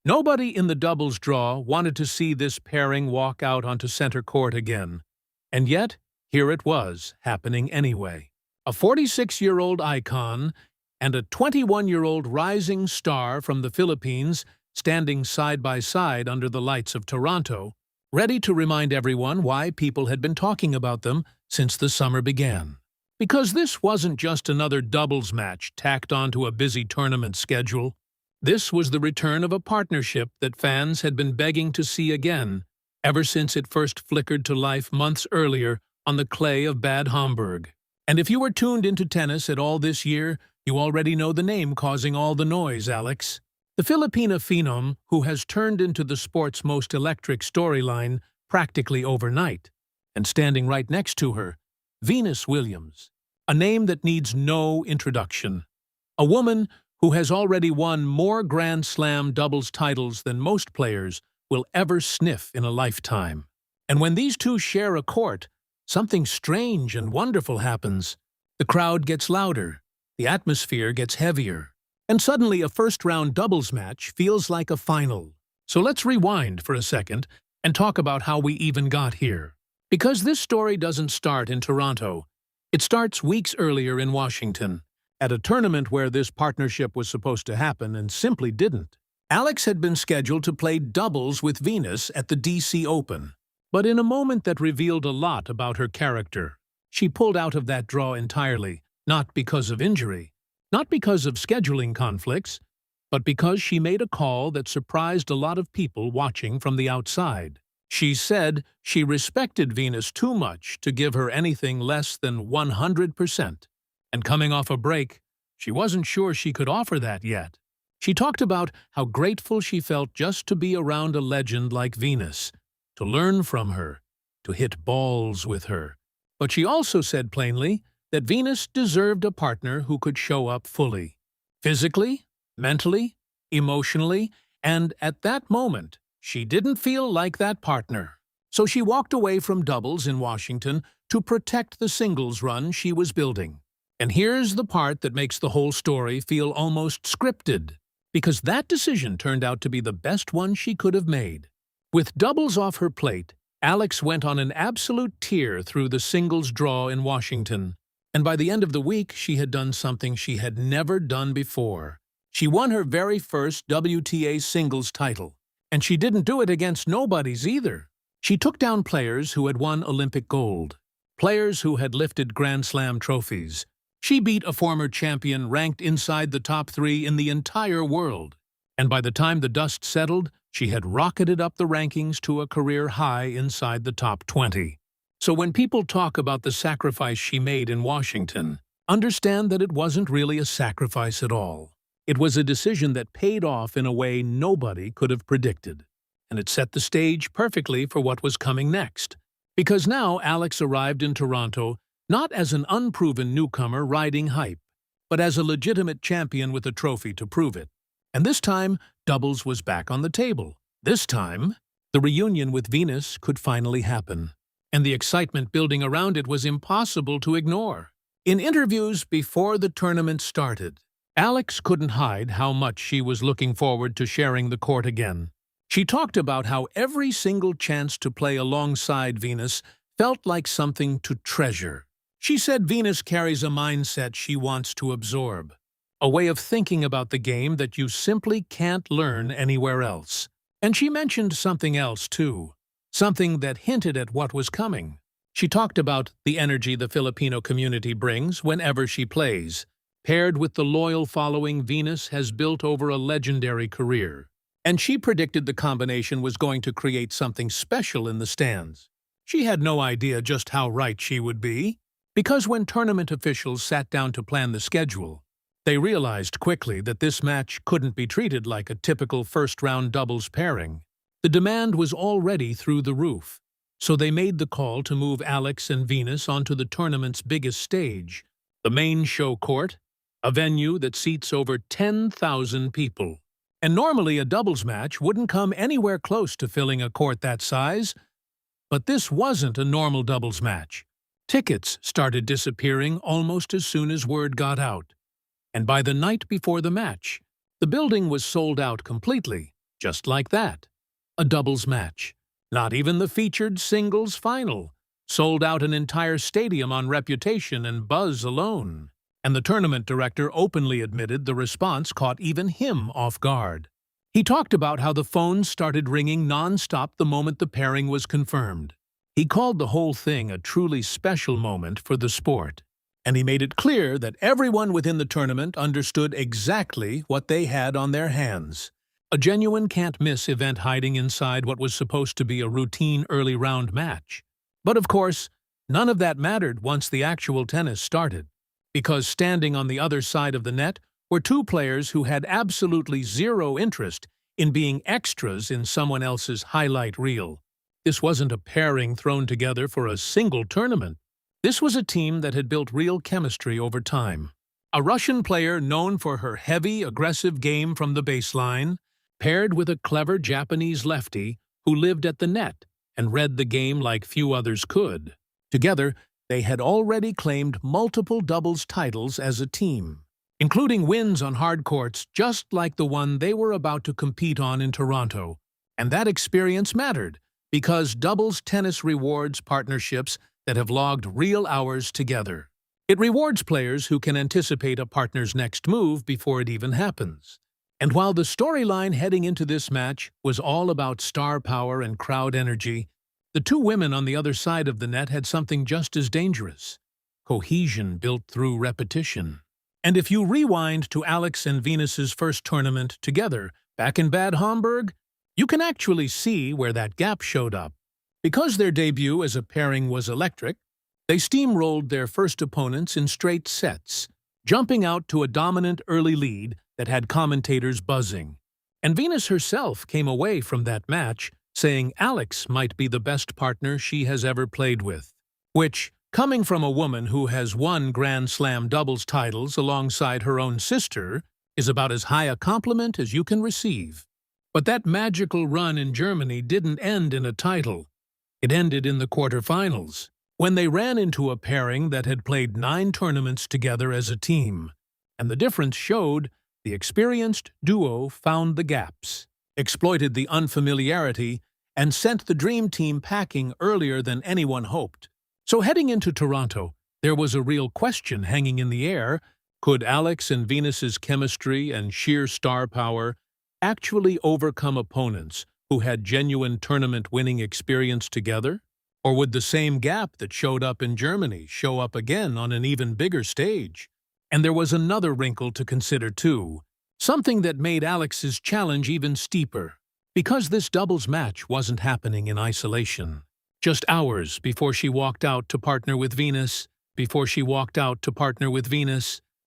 Nobody in the doubles draw wanted to see this pairing walk out onto center court again. And yet, here it was, happening anyway. A 46-year-old icon and a 21-year-old rising star from the Philippines standing side by side under the lights of Toronto, ready to remind everyone why people had been talking about them since the summer began. Because this wasn't just another doubles match tacked onto a busy tournament schedule. This was the return of a partnership that fans had been begging to see again, ever since it first flickered to life months earlier on the clay of Bad Homburg. And if you were tuned into tennis at all this year, you already know the name causing all the noise, Alex. The Filipina phenom who has turned into the sport's most electric storyline practically overnight. And standing right next to her, Venus Williams, a name that needs no introduction. A woman who has already won more Grand Slam doubles titles than most players will ever sniff in a lifetime. And when these two share a court, something strange and wonderful happens. The crowd gets louder, the atmosphere gets heavier, and suddenly a first-round doubles match feels like a final. So let's rewind for a second and talk about how we even got here. Because this story doesn't start in Toronto. It starts weeks earlier in Washington, at a tournament where this partnership was supposed to happen and simply didn't. Alex had been scheduled to play doubles with Venus at the DC Open. But in a moment that revealed a lot about her character, she pulled out of that draw entirely, not because of injury, not because of scheduling conflicts, but because she made a call that surprised a lot of people watching from the outside. She said she respected Venus too much to give her anything less than 100%. And coming off a break, she wasn't sure she could offer that yet. She talked about how grateful she felt just to be around a legend like Venus, to learn from her, to hit balls with her. But she also said plainly that Venus deserved a partner who could show up fully. Physically, mentally, emotionally, and at that moment, she didn't feel like that partner. So she walked away from doubles in Washington to protect the singles run she was building. And here's the part that makes the whole story feel almost scripted, because that decision turned out to be the best one she could have made. With doubles off her plate, Alex went on an absolute tear through the singles draw in Washington. And by the end of the week, she had done something she had never done before. She won her very first WTA singles title. And she didn't do it against nobodies either. She took down players who had won Olympic gold, players who had lifted Grand Slam trophies. She beat a former champion ranked inside the top 3 in the entire world. And by the time the dust settled, she had rocketed up the rankings to a career high inside the top 20. So when people talk about the sacrifice she made in Washington, understand that it wasn't really a sacrifice at all. It was a decision that paid off in a way nobody could have predicted. And it set the stage perfectly for what was coming next. Because now Alex arrived in Toronto not as an unproven newcomer riding hype, but as a legitimate champion with a trophy to prove it. And this time, doubles was back on the table. This time, the reunion with Venus could finally happen. And the excitement building around it was impossible to ignore. In interviews before the tournament started, Alex couldn't hide how much she was looking forward to sharing the court again. She talked about how every single chance to play alongside Venus felt like something to treasure. She said Venus carries a mindset she wants to absorb, a way of thinking about the game that you simply can't learn anywhere else. And she mentioned something else too, something that hinted at what was coming. She talked about the energy the Filipino community brings whenever she plays, paired with the loyal following Venus has built over a legendary career. And she predicted the combination was going to create something special in the stands. She had no idea just how right she would be, because when tournament officials sat down to plan the schedule, they realized quickly that this match couldn't be treated like a typical first-round doubles pairing. The demand was already through the roof, so they made the call to move Alex and Venus onto the tournament's biggest stage, the main show court, a venue that seats over 10,000 people. And normally a doubles match wouldn't come anywhere close to filling a court that size, but this wasn't a normal doubles match. Tickets started disappearing almost as soon as word got out. And by the night before the match, the building was sold out completely. Just like that. A doubles match. Not even the featured singles final. Sold out an entire stadium on reputation and buzz alone. And the tournament director openly admitted the response caught even him off guard. He talked about how the phones started ringing non-stop the moment the pairing was confirmed. He called the whole thing a truly special moment for the sport. And he made it clear that everyone within the tournament understood exactly what they had on their hands. A genuine can't-miss event hiding inside what was supposed to be a routine early round match. But of course, none of that mattered once the actual tennis started, because standing on the other side of the net were two players who had absolutely zero interest in being extras in someone else's highlight reel. This wasn't a pairing thrown together for a single tournament. This was a team that had built real chemistry over time. A Russian player known for her heavy, aggressive game from the baseline, paired with a clever Japanese lefty who lived at the net and read the game like few others could. Together, they had already claimed multiple doubles titles as a team, including wins on hard courts just like the one they were about to compete on in Toronto. And that experience mattered, because doubles tennis rewards partnerships that have logged real hours together. It rewards players who can anticipate a partner's next move before it even happens. And while the storyline heading into this match was all about star power and crowd energy, the two women on the other side of the net had something just as dangerous: cohesion built through repetition. And if you rewind to Alex and Venus's first tournament together back in Bad Homburg, you can actually see where that gap showed up. Because their debut as a pairing was electric, they steamrolled their first opponents in straight sets, jumping out to a dominant early lead that had commentators buzzing. And Venus herself came away from that match saying Alex might be the best partner she has ever played with, which, coming from a woman who has won Grand Slam doubles titles alongside her own sister, is about as high a compliment as you can receive. But that magical run in Germany didn't end in a title. It ended in the quarterfinals, when they ran into a pairing that had played 9 tournaments together as a team. And the difference showed the experienced duo found the gaps, exploited the unfamiliarity, and sent the dream team packing earlier than anyone hoped. So heading into Toronto, there was a real question hanging in the air: could Alex and Venus's chemistry and sheer star power actually overcome opponents who had genuine tournament-winning experience together? Or would the same gap that showed up in Germany show up again on an even bigger stage? And there was another wrinkle to consider too, something that made Alex's challenge even steeper. Because this doubles match wasn't happening in isolation. Just hours before she walked out to partner with Venus,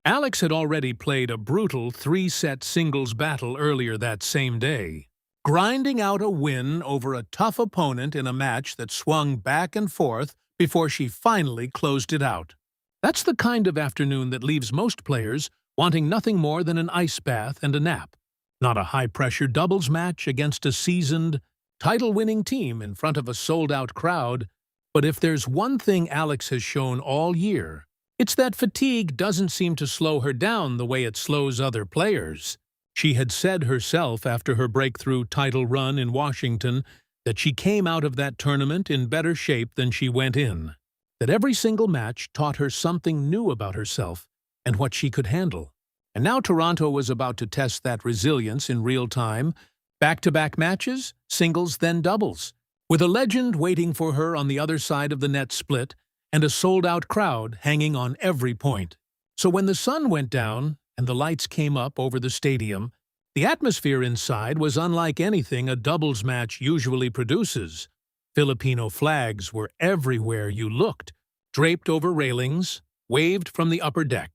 Alex had already played a brutal 3-set singles battle earlier that same day, grinding out a win over a tough opponent in a match that swung back and forth before she finally closed it out. That's the kind of afternoon that leaves most players wanting nothing more than an ice bath and a nap. Not a high-pressure doubles match against a seasoned, title-winning team in front of a sold-out crowd. But if there's one thing Alex has shown all year, it's that fatigue doesn't seem to slow her down the way it slows other players. She had said herself after her breakthrough title run in Washington that she came out of that tournament in better shape than she went in, that every single match taught her something new about herself and what she could handle. And now Toronto was about to test that resilience in real time, back-to-back matches, singles then doubles, with a legend waiting for her on the other side of the net split and a sold-out crowd hanging on every point. So when the sun went down and the lights came up over the stadium, the atmosphere inside was unlike anything a doubles match usually produces. Filipino flags were everywhere you looked, draped over railings, waved from the upper deck,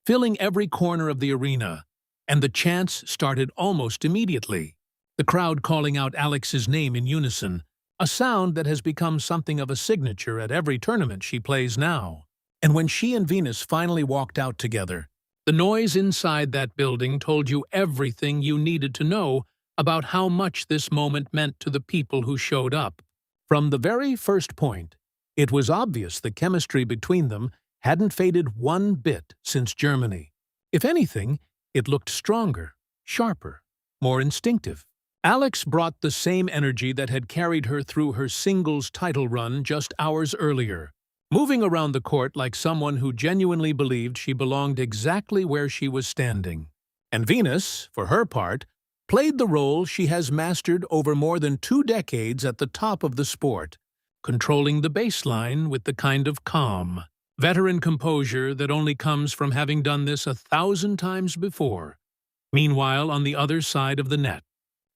filling every corner of the arena, and the chants started almost immediately, the crowd calling out Alex's name in unison, a sound that has become something of a signature at every tournament she plays now. And when she and Venus finally walked out together, the noise inside that building told you everything you needed to know about how much this moment meant to the people who showed up. From the very first point, it was obvious the chemistry between them hadn't faded one bit since Germany. If anything, it looked stronger, sharper, more instinctive. Alex brought the same energy that had carried her through her singles title run just hours earlier, moving around the court like someone who genuinely believed she belonged exactly where she was standing. And Venus, for her part, played the role she has mastered over more than 2 decades at the top of the sport, controlling the baseline with the kind of calm, veteran composure that only comes from having done this 1,000 times before. Meanwhile, on the other side of the net,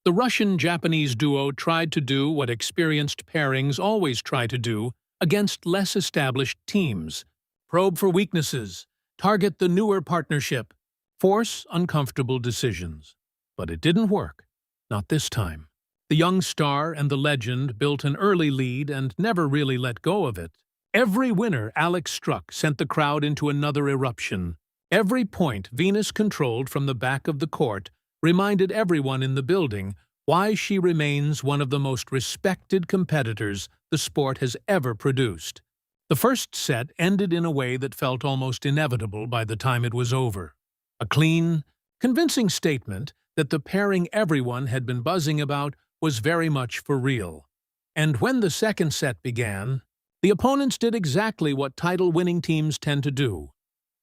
the Russian-Japanese duo tried to do what experienced pairings always try to do against less established teams: probe for weaknesses, target the newer partnership, force uncomfortable decisions. But it didn't work. Not this time. The young star and the legend built an early lead and never really let go of it. Every winner Alex struck sent the crowd into another eruption. Every point Venus controlled from the back of the court reminded everyone in the building why she remains one of the most respected competitors the sport has ever produced. The first set ended in a way that felt almost inevitable by the time it was over. A clean, convincing statement that the pairing everyone had been buzzing about was very much for real. And when the second set began, the opponents did exactly what title-winning teams tend to do.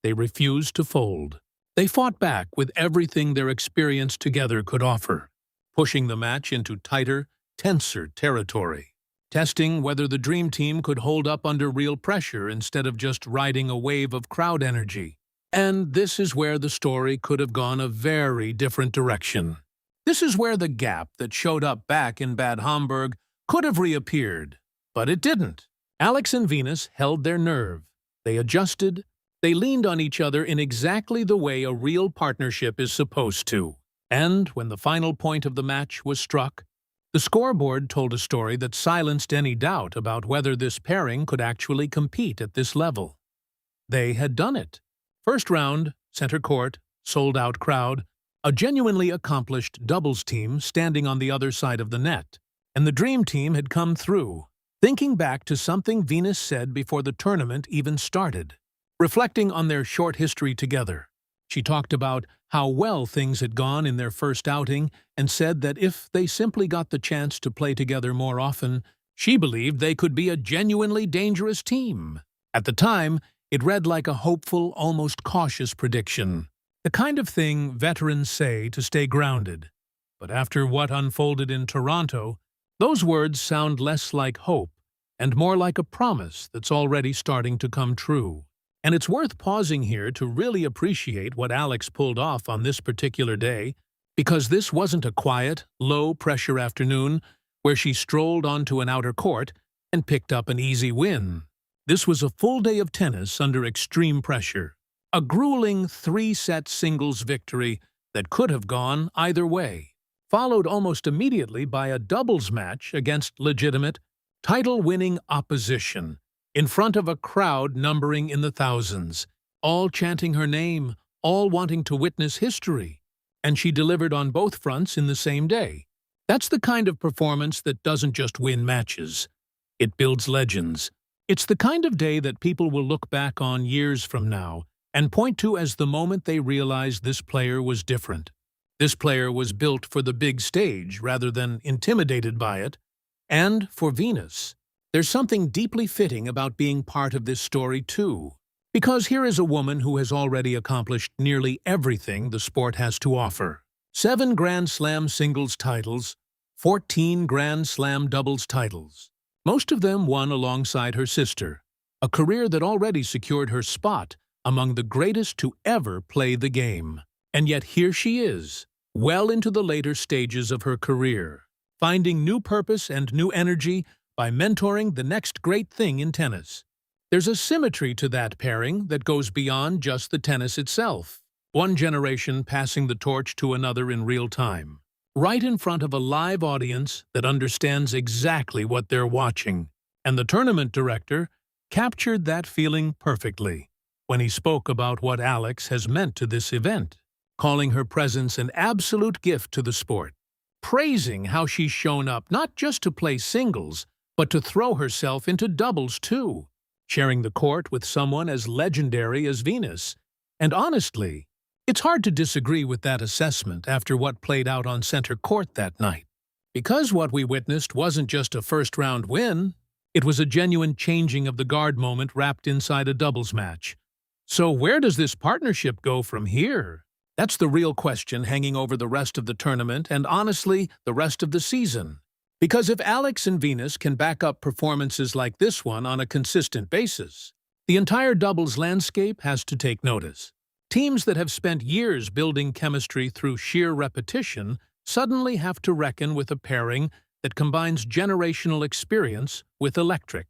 They refused to fold. They fought back with everything their experience together could offer, pushing the match into tighter, tenser territory, testing whether the dream team could hold up under real pressure instead of just riding a wave of crowd energy. And this is where the story could have gone a very different direction. This is where the gap that showed up back in Bad Homburg could have reappeared, but it didn't. Alex and Venus held their nerve. They adjusted. They leaned on each other in exactly the way a real partnership is supposed to. And when the final point of the match was struck, the scoreboard told a story that silenced any doubt about whether this pairing could actually compete at this level. They had done it. First round, center court, sold-out crowd, a genuinely accomplished doubles team standing on the other side of the net. And the dream team had come through, thinking back to something Venus said before the tournament even started. Reflecting on their short history together, she talked about how well things had gone in their first outing and said that if they simply got the chance to play together more often, she believed they could be a genuinely dangerous team. At the time, it read like a hopeful, almost cautious prediction, the kind of thing veterans say to stay grounded. But after what unfolded in Toronto, those words sound less like hope and more like a promise that's already starting to come true. And it's worth pausing here to really appreciate what Alex pulled off on this particular day, because this wasn't a quiet, low-pressure afternoon where she strolled onto an outer court and picked up an easy win. This was a full day of tennis under extreme pressure, a grueling 3-set singles victory that could have gone either way, followed almost immediately by a doubles match against legitimate, title-winning opposition, in front of a crowd numbering in the thousands, all chanting her name, all wanting to witness history. And she delivered on both fronts in the same day. That's the kind of performance that doesn't just win matches. It builds legends. It's the kind of day that people will look back on years from now and point to as the moment they realized this player was different. This player was built for the big stage rather than intimidated by it. And for Venus, there's something deeply fitting about being part of this story too. Because here is a woman who has already accomplished nearly everything the sport has to offer. 7 Grand Slam singles titles, 14 Grand Slam doubles titles. Most of them won alongside her sister, a career that already secured her spot among the greatest to ever play the game. And yet here she is, well into the later stages of her career, finding new purpose and new energy by mentoring the next great thing in tennis. There's a symmetry to that pairing that goes beyond just the tennis itself. One generation passing the torch to another in real time, right in front of a live audience that understands exactly what they're watching. And the tournament director captured that feeling perfectly when he spoke about what Alex has meant to this event, calling her presence an absolute gift to the sport, praising how she's shown up not just to play singles, but to throw herself into doubles too, sharing the court with someone as legendary as Venus. And honestly, it's hard to disagree with that assessment after what played out on center court that night. Because what we witnessed wasn't just a first-round win, it was a genuine changing of the guard moment wrapped inside a doubles match. So where does this partnership go from here? That's the real question hanging over the rest of the tournament and, honestly, the rest of the season. Because if Alex and Venus can back up performances like this one on a consistent basis, the entire doubles landscape has to take notice. Teams that have spent years building chemistry through sheer repetition suddenly have to reckon with a pairing that combines generational experience with electric,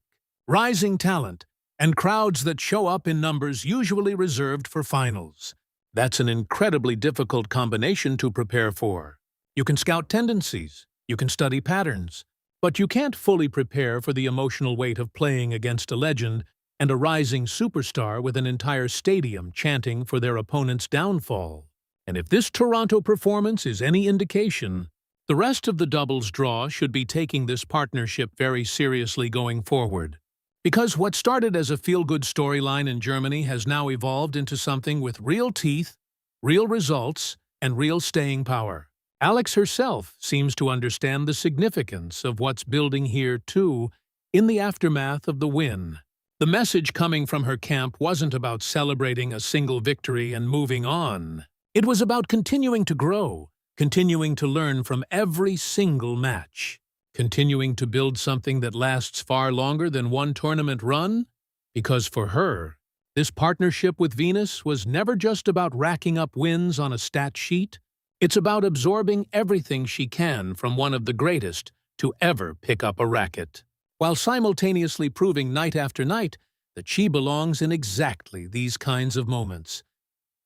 rising talent, and crowds that show up in numbers usually reserved for finals. That's an incredibly difficult combination to prepare for. You can scout tendencies, you can study patterns, but you can't fully prepare for the emotional weight of playing against a legend and a rising superstar with an entire stadium chanting for their opponent's downfall. And if this Toronto performance is any indication, the rest of the doubles draw should be taking this partnership very seriously going forward. Because what started as a feel-good storyline in Germany has now evolved into something with real teeth, real results, and real staying power. Alex herself seems to understand the significance of what's building here, too, in the aftermath of the win. The message coming from her camp wasn't about celebrating a single victory and moving on. It was about continuing to grow, continuing to learn from every single match, continuing to build something that lasts far longer than one tournament run. Because for her, this partnership with Venus was never just about racking up wins on a stat sheet. It's about absorbing everything she can from one of the greatest to ever pick up a racket, while simultaneously proving night after night that she belongs in exactly these kinds of moments.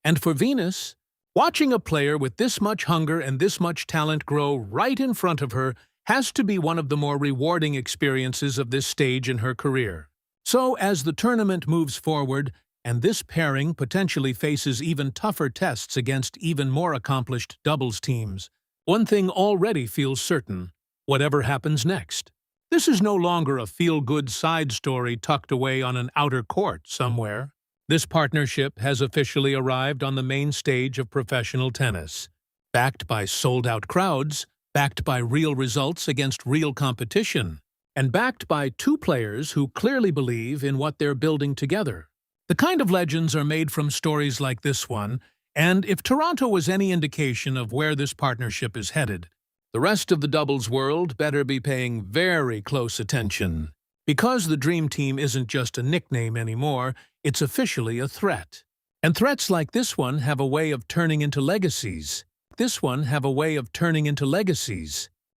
And for Venus, watching a player with this much hunger and this much talent grow right in front of her has to be one of the more rewarding experiences of this stage in her career. So, as the tournament moves forward, and this pairing potentially faces even tougher tests against even more accomplished doubles teams, one thing already feels certain: whatever happens next. This is no longer a feel-good side story tucked away on an outer court somewhere. This partnership has officially arrived on the main stage of professional tennis, backed by sold-out crowds, backed by real results against real competition, and backed by two players who clearly believe in what they're building together. The kind of legends are made from stories like this one, and if Toronto was any indication of where this partnership is headed, the rest of the doubles world better be paying very close attention. Because the Dream Team isn't just a nickname anymore, it's officially a threat. And threats like this one have a way of turning into legacies.